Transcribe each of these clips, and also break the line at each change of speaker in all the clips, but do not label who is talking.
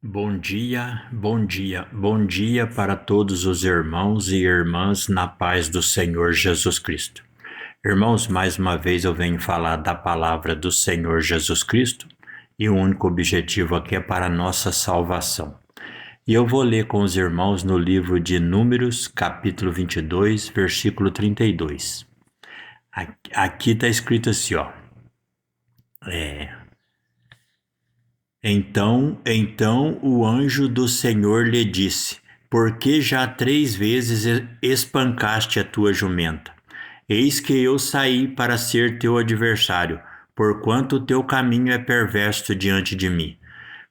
Bom dia, bom dia, bom dia para todos os irmãos e irmãs na paz do Senhor Jesus Cristo. Irmãos, mais uma vez eu venho falar da palavra do Senhor Jesus Cristo e o único objetivo aqui é para a nossa salvação. E eu vou ler com os irmãos no livro de Números, capítulo 22, versículo 32. Aqui está escrito assim, ó. Então o anjo do Senhor lhe disse: Por que já 3 vezes espancaste a tua jumenta? Eis que eu saí para ser teu adversário, porquanto o teu caminho é perverso diante de mim.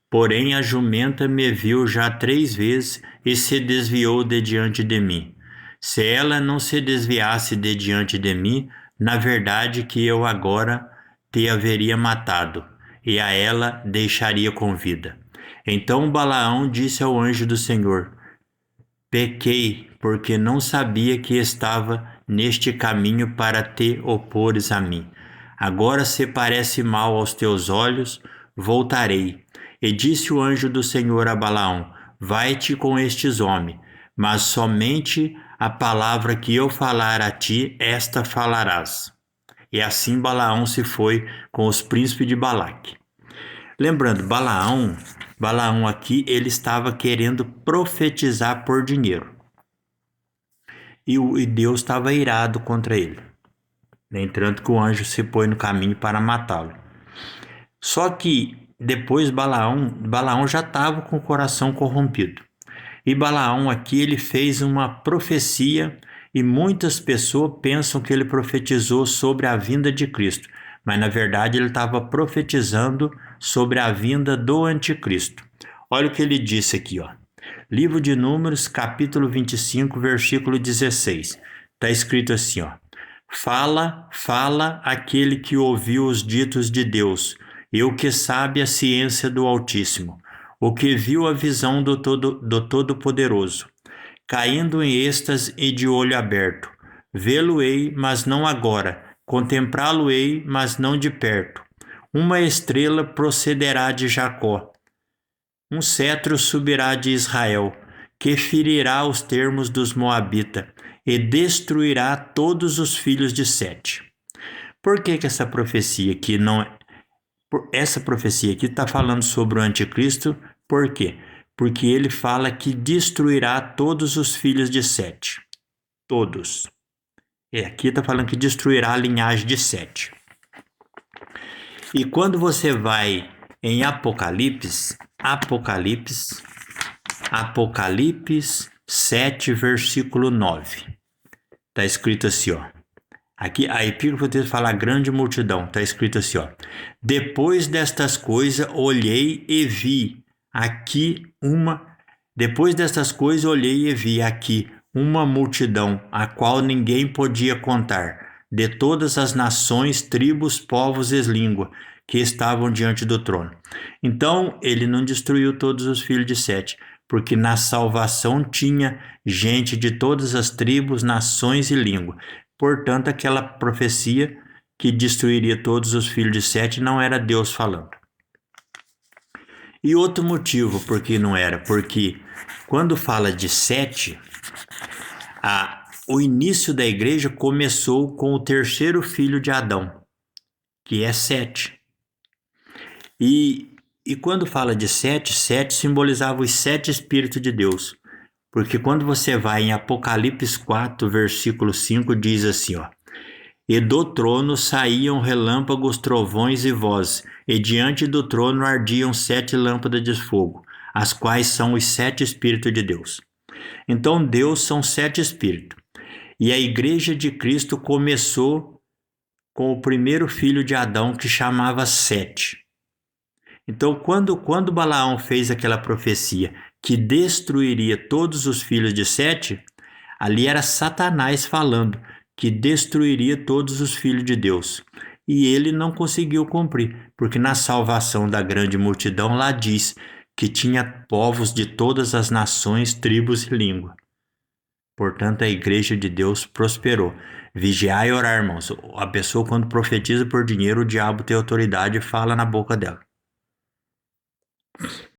Porém a jumenta me viu já 3 vezes e se desviou de diante de mim. Se ela não se desviasse de diante de mim, na verdade que eu agora te haveria matado, e a ela deixaria com vida. Então Balaão disse ao anjo do Senhor: Pequei, porque não sabia que estava neste caminho para te opores a mim. Agora, se parece mal aos teus olhos, voltarei. E disse o anjo do Senhor a Balaão: Vai-te com estes homens, mas somente a palavra que eu falar a ti, esta falarás. E assim Balaão se foi com os príncipes de Balaque. Lembrando, Balaão aqui, ele estava querendo profetizar por dinheiro. E Deus estava irado contra ele. Entanto que o anjo se põe no caminho para matá-lo. Só que depois Balaão já estava com o coração corrompido. E Balaão aqui ele fez uma profecia e muitas pessoas pensam que ele profetizou sobre a vinda de Cristo, mas na verdade ele estava profetizando sobre a vinda do anticristo. Olha o que ele disse aqui, ó. Livro de Números, capítulo 25, versículo 16. Está escrito assim, ó. Fala aquele que ouviu os ditos de Deus, e o que sabe a ciência do Altíssimo, o que viu a visão do Todo-Poderoso, caindo em êxtase e de olho aberto. Vê-lo-ei, mas não agora, contemplá-lo-ei, mas não de perto. Uma estrela procederá de Jacó, um cetro subirá de Israel, que ferirá os termos dos Moabitas e destruirá todos os filhos de Sete. Por que essa profecia aqui não é? Essa profecia aqui está falando sobre o anticristo, por quê? Porque ele fala que destruirá todos os filhos de Sete. Todos. E aqui está falando que destruirá a linhagem de Sete. E quando você vai em Apocalipse 7, versículo 9. Está escrito assim, ó. Aqui a epígrafe fala grande multidão, está escrito assim, ó. Depois destas coisas olhei e vi aqui uma multidão, a qual ninguém podia contar, de todas as nações, tribos, povos e línguas, que estavam diante do trono. Então ele não destruiu todos os filhos de Sete, porque na salvação tinha gente de todas as tribos, nações e línguas. Portanto, aquela profecia que destruiria todos os filhos de Sete não era Deus falando. E outro motivo por que não era, porque quando fala de Sete, o início da igreja começou com o terceiro filho de Adão, que é Sete. E quando fala de Sete simbolizava os 7 Espíritos de Deus. Porque quando você vai em Apocalipse 4, versículo 5, diz assim, ó. E do trono saíam relâmpagos, trovões e vozes, e diante do trono ardiam 7 lâmpadas de fogo, as quais são os 7 Espíritos de Deus. Então Deus são 7 Espíritos. E a igreja de Cristo começou com o primeiro filho de Adão, que chamava Sete. Então, quando Balaão fez aquela profecia que destruiria todos os filhos de Sete, ali era Satanás falando que destruiria todos os filhos de Deus. E ele não conseguiu cumprir, porque na salvação da grande multidão lá diz que tinha povos de todas as nações, tribos e línguas. Portanto, a igreja de Deus prosperou. Vigiai e orar, irmãos. A pessoa, quando profetiza por dinheiro, o diabo tem autoridade e fala na boca dela.